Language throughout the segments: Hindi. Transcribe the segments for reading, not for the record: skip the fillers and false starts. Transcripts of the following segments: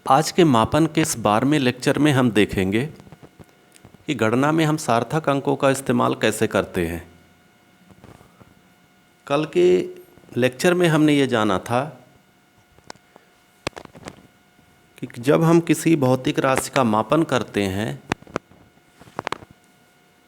आज के मापन के इस 12वें लेक्चर में हम देखेंगे कि गणना में हम सार्थक अंकों का इस्तेमाल कैसे करते हैं। कल के लेक्चर में हमने ये जाना था कि जब हम किसी भौतिक राशि का मापन करते हैं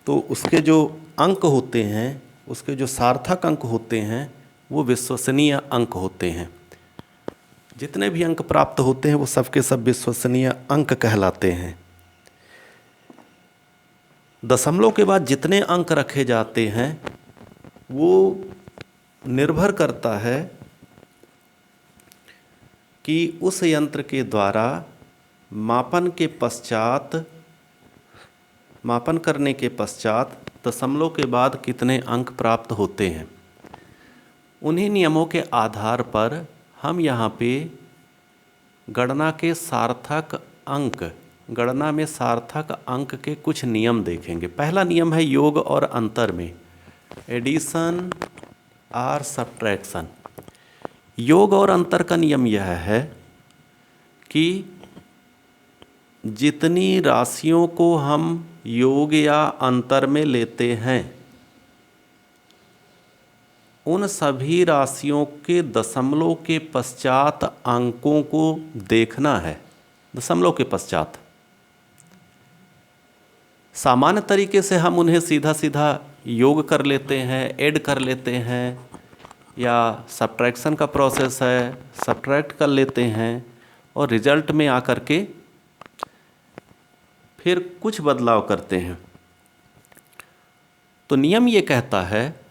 तो उसके जो अंक होते हैं, उसके जो सार्थक अंक होते हैं, वो विश्वसनीय अंक होते हैं। जितने भी अंक प्राप्त होते हैं वो सबके सब विश्वसनीय अंक कहलाते हैं। दशमलव के बाद जितने अंक रखे जाते हैं वो निर्भर करता है कि उस यंत्र के द्वारा मापन करने के पश्चात दशमलव के बाद कितने अंक प्राप्त होते हैं। उन्हीं नियमों के आधार पर हम यहाँ पे गणना में सार्थक अंक के कुछ नियम देखेंगे। पहला नियम है योग और अंतर में, एडिशन और सब्ट्रैक्शन। योग और अंतर का नियम यह है कि जितनी राशियों को हम योग या अंतर में लेते हैं उन सभी राशियों के दशमलव के पश्चात अंकों को देखना है। दशमलव के पश्चात सामान्य तरीके से हम उन्हें सीधा सीधा योग कर लेते हैं, ऐड कर लेते हैं, या सब्ट्रैक्शन का प्रोसेस है, सब्ट्रैक्ट कर लेते हैं और रिजल्ट में आकर के फिर कुछ बदलाव करते हैं। तो नियम ये कहता है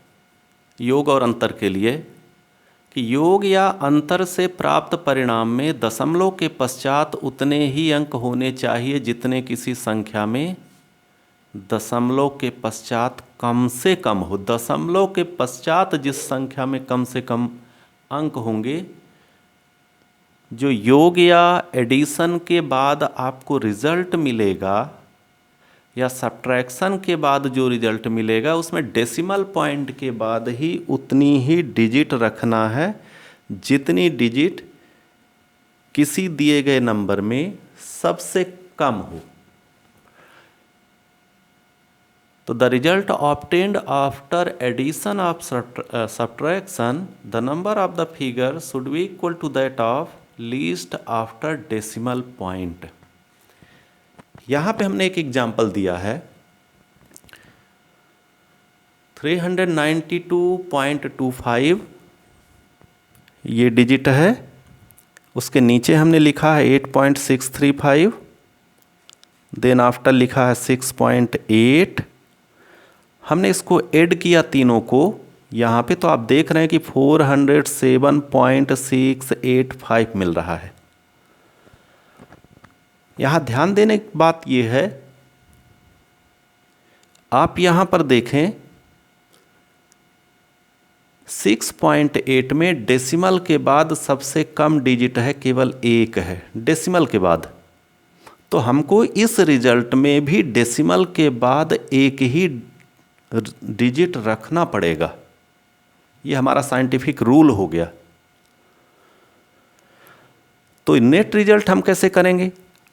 योग और अंतर के लिए कि योग या अंतर से प्राप्त परिणाम में दशमलव के पश्चात उतने ही अंक होने चाहिए जितने किसी संख्या में दशमलव के पश्चात कम से कम हो। दशमलव के पश्चात जिस संख्या में कम से कम अंक होंगे, जो योग या एडिशन के बाद आपको रिजल्ट मिलेगा या सब्ट्रैक्शन के बाद जो रिजल्ट मिलेगा, उसमें डेसिमल पॉइंट के बाद ही उतनी ही डिजिट रखना है जितनी डिजिट किसी दिए गए नंबर में सबसे कम हो। तो the result obtained after addition of subtraction the number of the figure should be equal to that of least after decimal point. यहाँ पे हमने एक एग्जाम्पल दिया है 392.25 ये डिजिट है, उसके नीचे हमने लिखा है 8.635, देन आफ्टर लिखा है 6.8। हमने इसको ऐड किया तीनों को यहाँ पे, तो आप देख रहे हैं कि 407.685 मिल रहा है। यहाँ ध्यान देने की बात यह है, आप यहाँ पर देखें 6.8 में डेसिमल के बाद सबसे कम डिजिट है, केवल 1 है डेसिमल के बाद। तो हमको इस रिजल्ट में भी डेसिमल के बाद एक ही डिजिट रखना पड़ेगा। ये हमारा साइंटिफिक रूल हो गया। तो नेट रिजल्ट हम कैसे करेंगे?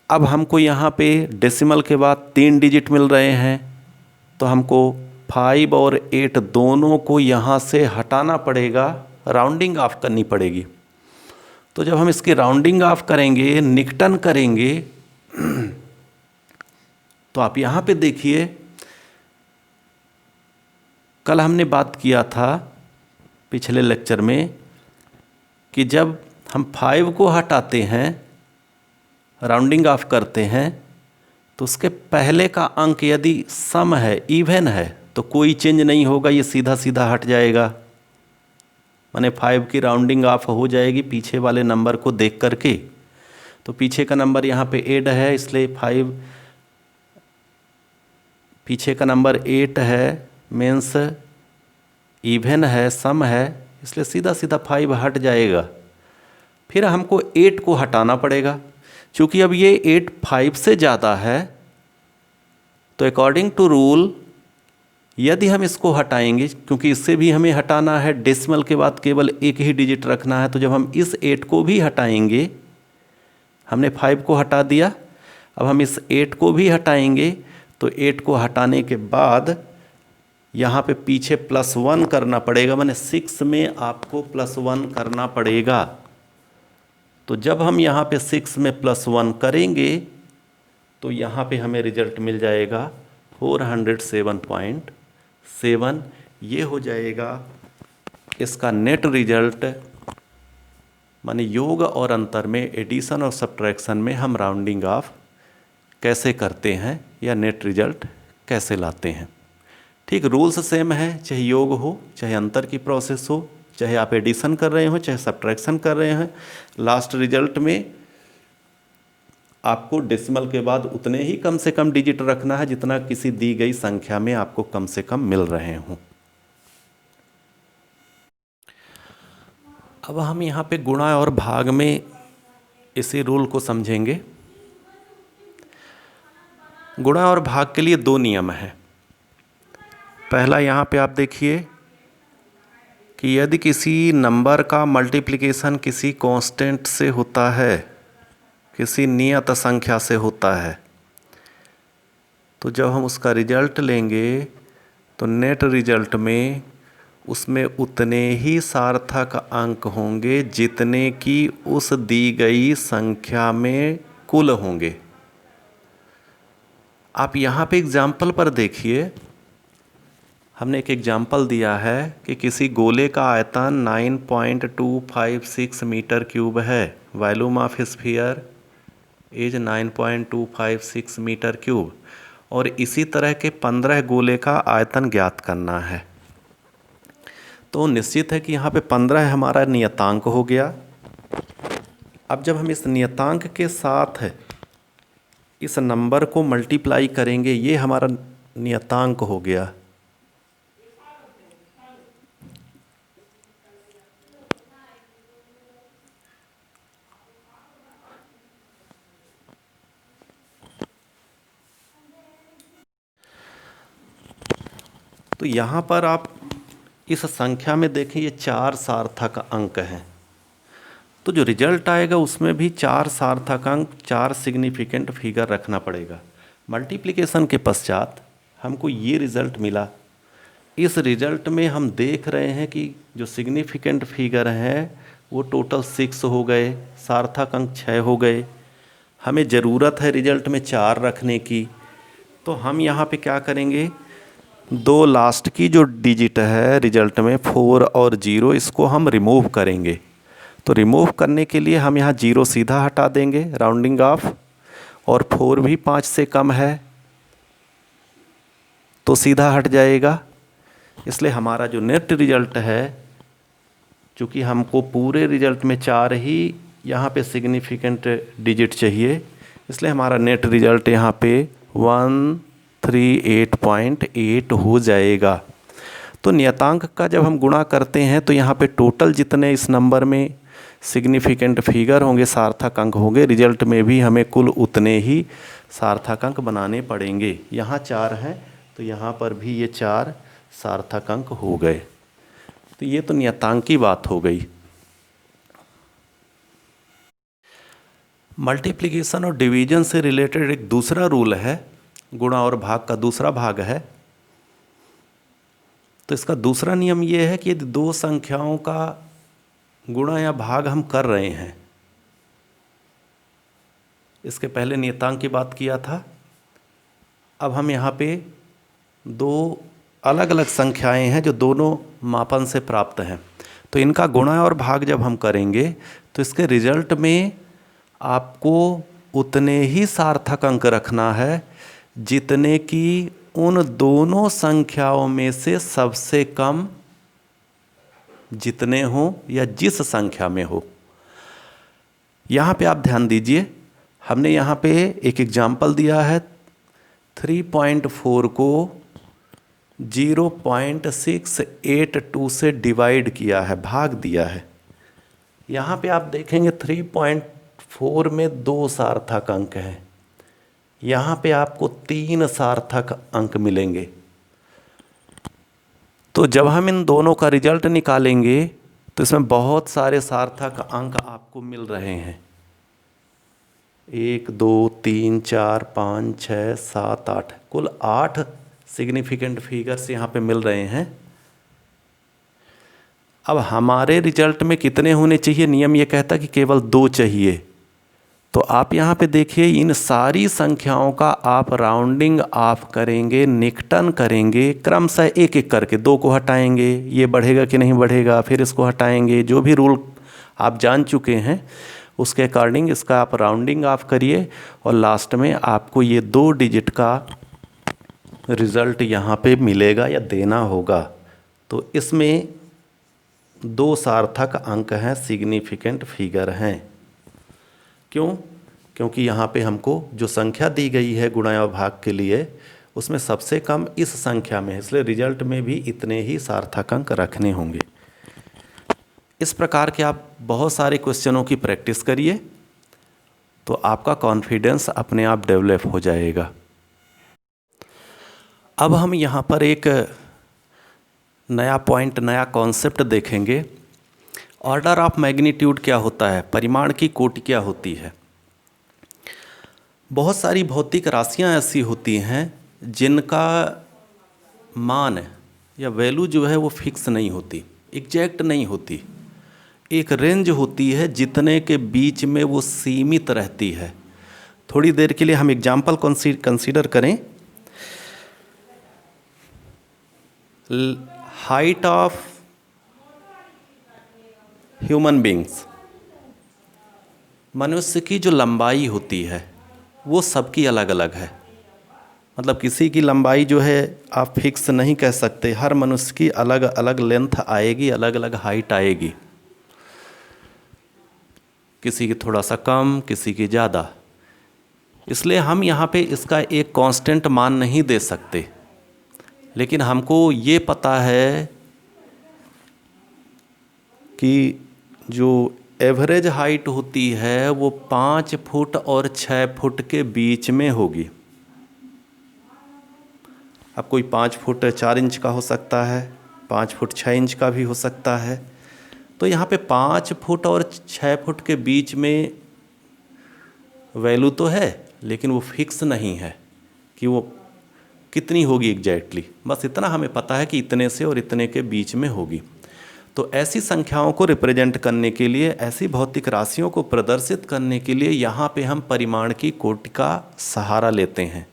अब हमको यहाँ पे डेसिमल के बाद 3 डिजिट मिल रहे हैं, तो हमको 5 और 8 दोनों को यहाँ से हटाना पड़ेगा, राउंडिंग ऑफ करनी पड़ेगी। तो जब हम इसकी राउंडिंग ऑफ करेंगे, निकटन करेंगे, तो आप यहाँ पे देखिए, कल हमने बात किया था पिछले लेक्चर में कि जब हम 5 को हटाते हैं, राउंडिंग ऑफ करते हैं, तो उसके पहले का अंक यदि सम है, इवन है, तो कोई चेंज नहीं होगा, ये सीधा सीधा हट जाएगा। माने 5 की राउंडिंग ऑफ हो जाएगी पीछे वाले नंबर को देख करके। तो पीछे का नंबर यहाँ पे 8 है, इसलिए 5 पीछे का नंबर 8 है, मीन्स इवन है, सम है, इसलिए सीधा सीधा 5 हट जाएगा। फिर हमको 8 को हटाना पड़ेगा, क्योंकि अब ये 8 5 से ज़्यादा है। तो अकॉर्डिंग टू रूल यदि हम इसको हटाएंगे, क्योंकि इससे भी हमें हटाना है, डेसिमल के बाद केवल एक ही डिजिट रखना है, तो जब हम इस 8 को भी हटाएंगे हमने 5 को हटा दिया। अब हम इस 8 को भी हटाएंगे, तो 8 को हटाने के बाद यहाँ पे पीछे +1 करना पड़ेगा, माने 6 में आपको +1 करना पड़ेगा। तो जब हम यहाँ पे 6 में +1 करेंगे तो यहाँ पे हमें रिजल्ट मिल जाएगा 407.7। ये हो जाएगा इसका नेट रिजल्ट। माने योग और अंतर में एडिशन और सब्ट्रैक्शन में हम राउंडिंग ऑफ कैसे करते हैं या नेट रिजल्ट कैसे लाते हैं। ठीक, रूल्स सेम है, चाहे योग हो, चाहे अंतर की प्रोसेस हो, चाहे आप एडिशन कर रहे हो, चाहे सब्ट्रैक्शन कर रहे हैं। लास्ट रिजल्ट में आपको डेसिमल के बाद उतने ही कम से कम डिजिट रखना है जितना किसी दी गई संख्या में आपको कम से कम मिल रहे हों। अब हम यहाँ पे गुणा और भाग में इसी रूल को समझेंगे। गुणा और भाग के लिए 2 नियम हैं। पहला यहाँ पे आप देखिए कि यदि किसी नंबर का मल्टीप्लिकेशन किसी कांस्टेंट से होता है, किसी नियत संख्या से होता है, तो जब हम उसका रिजल्ट लेंगे तो नेट रिजल्ट में उसमें उतने ही सार्थक अंक होंगे जितने कि उस दी गई संख्या में कुल होंगे। आप यहाँ पे एग्जाम्पल पर देखिए, हमने एक एग्जाम्पल दिया है कि किसी गोले का आयतन 9.256 मीटर क्यूब है। Volume of sphere is 9.256 metre cube. और इसी तरह के 15 गोले का आयतन ज्ञात करना है। तो निश्चित है कि यहाँ पे 15 हमारा नियतांक हो गया। अब जब हम इस नियतांक के साथ इस नंबर को मल्टीप्लाई करेंगे, ये हमारा नियतांक हो गया। तो यहाँ पर आप इस संख्या में देखें, ये 4 सार्थक अंक हैं। तो जो रिजल्ट आएगा उसमें भी 4 सार्थक अंक, 4 सिग्निफिकेंट फिगर रखना पड़ेगा। मल्टीप्लिकेशन के पश्चात हमको ये रिजल्ट मिला। इस रिजल्ट में हम देख रहे हैं कि जो सिग्निफिकेंट फिगर हैं वो टोटल 6 हो गए, सार्थक अंक 6 हो गए। हमें ज़रूरत है रिजल्ट में 4 रखने की। तो हम यहाँ पे क्या करेंगे, 2 लास्ट की जो डिजिट है रिजल्ट में 4 और 0, इसको हम रिमूव करेंगे। तो रिमूव करने के लिए हम यहाँ 0 सीधा हटा देंगे, राउंडिंग ऑफ, और 4 भी 5 से कम है तो सीधा हट जाएगा। इसलिए हमारा जो नेट रिजल्ट है, चूँकि हमको पूरे रिजल्ट में 4 ही यहाँ पे सिग्निफिकेंट डिजिट चाहिए, इसलिए हमारा नेट रिजल्ट यहाँ पे 138.8 हो जाएगा। तो नियतांक का जब हम गुणा करते हैं तो यहाँ पे टोटल जितने इस नंबर में सिग्निफिकेंट फिगर होंगे, सार्थक अंक होंगे, रिजल्ट में भी हमें कुल उतने ही सार्थक अंक बनाने पड़ेंगे। यहाँ 4 हैं तो यहाँ पर भी ये 4 सार्थक अंक हो गए। तो ये तो नियतांक की बात हो गई। मल्टीप्लिकेशन और डिवीजन से रिलेटेड एक दूसरा रूल है, गुणा और भाग का दूसरा भाग है। तो इसका दूसरा नियम ये है कि यदि 2 संख्याओं का गुणा या भाग हम कर रहे हैं, इसके पहले नियतांक की बात किया था, अब हम यहाँ पे 2 अलग अलग संख्याएं हैं जो दोनों मापन से प्राप्त हैं। तो इनका गुणा और भाग जब हम करेंगे तो इसके रिजल्ट में आपको उतने ही सार्थक अंक रखना है जितने कि उन दोनों संख्याओं में से सबसे कम जितने हों या जिस संख्या में हो। यहाँ पे आप ध्यान दीजिए, हमने यहाँ पे एक एग्जाम्पल दिया है, 3.4 को 0.682 से डिवाइड किया है, भाग दिया है। यहाँ पे आप देखेंगे 3.4 में 2 सार्थक अंक हैं, यहाँ पे आपको 3 सार्थक अंक मिलेंगे। तो जब हम इन दोनों का रिजल्ट निकालेंगे तो इसमें बहुत सारे सार्थक अंक आपको मिल रहे हैं। 1 2 3 4 5 6 7 8, कुल 8 सिग्निफिकेंट फिगर्स यहाँ पे मिल रहे हैं। अब हमारे रिजल्ट में कितने होने चाहिए? नियम ये कहता कि केवल 2 चाहिए। तो आप यहाँ पे देखिए, इन सारी संख्याओं का आप राउंडिंग ऑफ करेंगे, निकटन करेंगे, क्रमशः एक एक करके 2 को हटाएंगे, ये बढ़ेगा कि नहीं बढ़ेगा, फिर इसको हटाएंगे। जो भी रूल आप जान चुके हैं उसके अकॉर्डिंग इसका आप राउंडिंग ऑफ करिए और लास्ट में आपको ये 2 डिजिट का रिज़ल्ट यहाँ पे मिलेगा या देना होगा। तो इसमें 2 सार्थक अंक हैं, सिग्निफिकेंट फिगर हैं। क्यों? क्योंकि यहाँ पे हमको जो संख्या दी गई है गुणा या भाग के लिए, उसमें सबसे कम इस संख्या में है, इसलिए रिजल्ट में भी इतने ही सार्थक अंक रखने होंगे। इस प्रकार के आप बहुत सारे क्वेश्चनों की प्रैक्टिस करिए तो आपका कॉन्फिडेंस अपने आप डेवलप हो जाएगा। अब हम यहाँ पर एक नया पॉइंट, नया कॉन्सेप्ट देखेंगे। ऑर्डर ऑफ मैग्नीट्यूड क्या होता है, परिमाण की कोटि क्या होती है। बहुत सारी भौतिक राशियाँ ऐसी होती हैं जिनका मान या वैल्यू जो है वो फिक्स नहीं होती, एग्जैक्ट नहीं होती। एक रेंज होती है जितने के बीच में वो सीमित रहती है। थोड़ी देर के लिए हम एग्जाम्पल कंसीडर करें। हाइट ऑफ ह्यूमन बींग्स, मनुष्य की जो लंबाई होती है वो सबकी अलग अलग है। मतलब किसी की लंबाई जो है आप फिक्स नहीं कह सकते, हर मनुष्य की अलग अलग लेंथ आएगी, अलग अलग हाइट आएगी, किसी की थोड़ा सा कम, किसी की ज़्यादा। इसलिए हम यहाँ पे इसका एक कांस्टेंट मान नहीं दे सकते, लेकिन हमको ये पता है कि जो एवरेज हाइट होती है वो 5 फुट और 6 फुट के बीच में होगी। अब कोई 5 फुट 4 इंच का हो सकता है, 5 फुट 6 इंच का भी हो सकता है। तो यहाँ पे 5 फुट और 6 फुट के बीच में वैल्यू तो है, लेकिन वो फिक्स नहीं है कि वो कितनी होगी एग्जैक्टली। बस इतना हमें पता है कि इतने से और इतने के बीच में होगी। तो ऐसी संख्याओं को रिप्रेजेंट करने के लिए, ऐसी भौतिक राशियों को प्रदर्शित करने के लिए यहाँ पे हम परिमाण की कोटि का सहारा लेते हैं।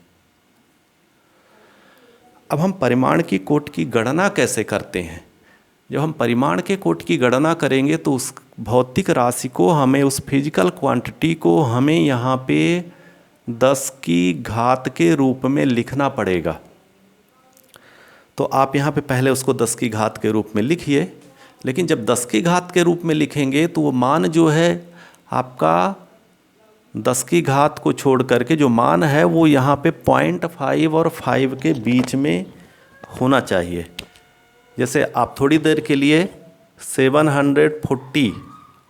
अब हम परिमाण की कोटि की गणना कैसे करते हैं? जब हम परिमाण के कोटि की गणना करेंगे तो उस भौतिक राशि को हमें, उस फिजिकल क्वांटिटी को हमें यहाँ पे 10 की घात के रूप में लिखना पड़ेगा। तो आप यहाँ पे पहले उसको 10 की घात के रूप में लिखिए। लेकिन जब 10 की घात के रूप में लिखेंगे तो वो मान जो है आपका 10 की घात को छोड़ करके जो मान है वो यहाँ पे 0.5 और 5 के बीच में होना चाहिए। जैसे आप थोड़ी देर के लिए 740,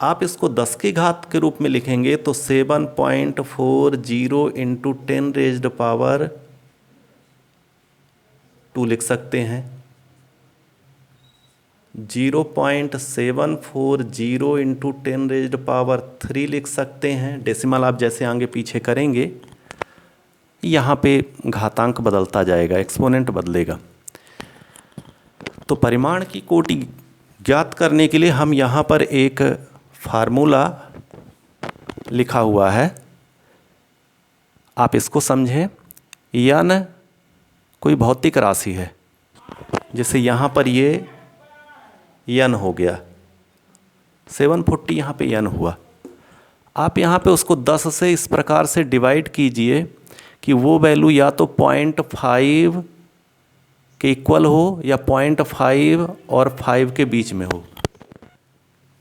आप इसको 10 की घात के रूप में लिखेंगे तो 7.40 इंटू 10 रेज्ड पावर 2 लिख सकते हैं, 0.740 इंटू 10 रेज्ड पावर 3 लिख सकते हैं। डेसिमल आप जैसे आगे पीछे करेंगे यहाँ पे घातांक बदलता जाएगा, एक्सपोनेंट बदलेगा। तो परिमाण की कोटि ज्ञात करने के लिए हम यहाँ पर एक फार्मूला लिखा हुआ है, आप इसको समझें। यन कोई भौतिक राशि है, जैसे यहाँ पर ये यन हो गया, 740 यहाँ पे यन हुआ। आप यहाँ पे उसको 10 से इस प्रकार से डिवाइड कीजिए कि वो वैल्यू या तो 0.5 के इक्वल हो या 0.5 और 5 के बीच में हो।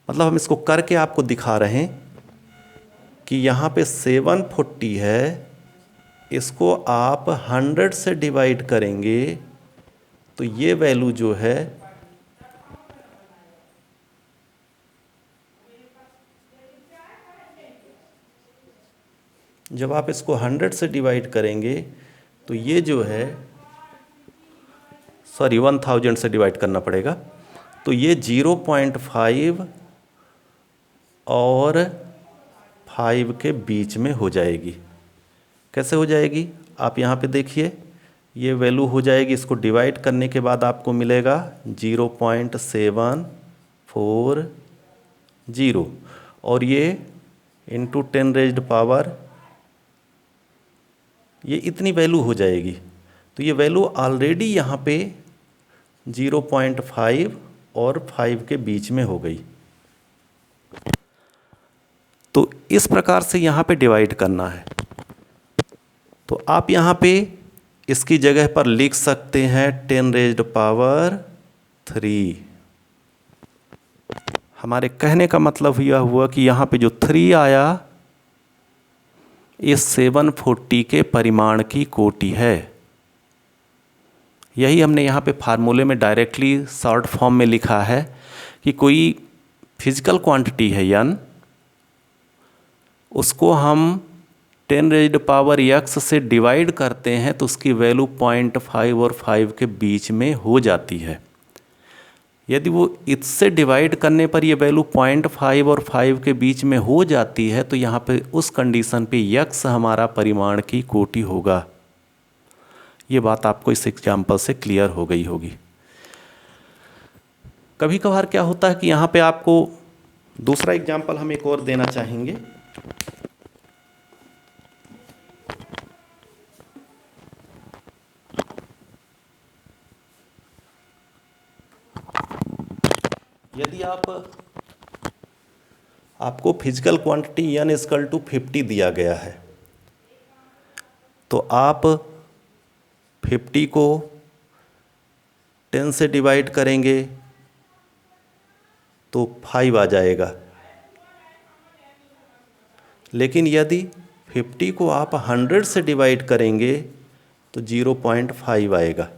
मतलब हम इसको करके आपको दिखा रहे हैं कि यहाँ पे 740 है, इसको आप 100 से डिवाइड करेंगे तो ये वैल्यू जो है जब आप इसको 100 से डिवाइड करेंगे तो ये जो है 1000 से डिवाइड करना पड़ेगा, तो ये 0.5 और 5 के बीच में हो जाएगी। कैसे हो जाएगी? आप यहाँ पे देखिए, ये वैल्यू हो जाएगी, इसको डिवाइड करने के बाद आपको मिलेगा 0.740 और ये इंटू 10 रेज्ड पावर, ये इतनी वैल्यू हो जाएगी। तो ये वैल्यू ऑलरेडी यहाँ पे 0.5 और 5 के बीच में हो गई। तो इस प्रकार से यहाँ पे डिवाइड करना है। तो आप यहाँ पे इसकी जगह पर लिख सकते हैं 10 रेज्ड पावर 3। हमारे कहने का मतलब यह हुआ कि यहाँ पे जो 3 आया, इस 740 के परिमाण की कोटि है। यही हमने यहाँ पे फार्मूले में डायरेक्टली शॉर्ट फॉर्म में लिखा है कि कोई फिजिकल क्वांटिटी है n, उसको हम 10 रेज्ड पावर x से डिवाइड करते हैं तो उसकी वैल्यू 0.5 और 5 के बीच में हो जाती है। यदि वो इससे डिवाइड करने पर ये वैल्यू 0.5 और 5 के बीच में हो जाती है तो यहाँ पे उस कंडीशन पे x हमारा परिमाण की कोटि होगा। ये बात आपको इस एग्जाम्पल से क्लियर हो गई होगी। कभी कभार क्या होता है कि यहाँ पे आपको दूसरा एग्जाम्पल हम एक और देना चाहेंगे। यदि आपको फिजिकल क्वांटिटी n = 50 दिया गया है, तो आप 50 को 10 से डिवाइड करेंगे तो 5 आ जाएगा। लेकिन यदि 50 को आप 100 से डिवाइड करेंगे तो 0.5 आएगा।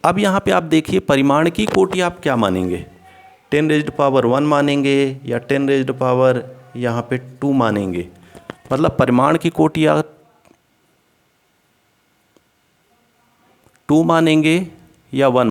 अब यहाँ पे आप देखिए, परिमाण की कोटि आप क्या मानेंगे? 10 रेज्ड पावर 1 मानेंगे या 10 रेज्ड पावर यहाँ पे 2 मानेंगे? मतलब परिमाण की कोटि या 2 मानेंगे या 1?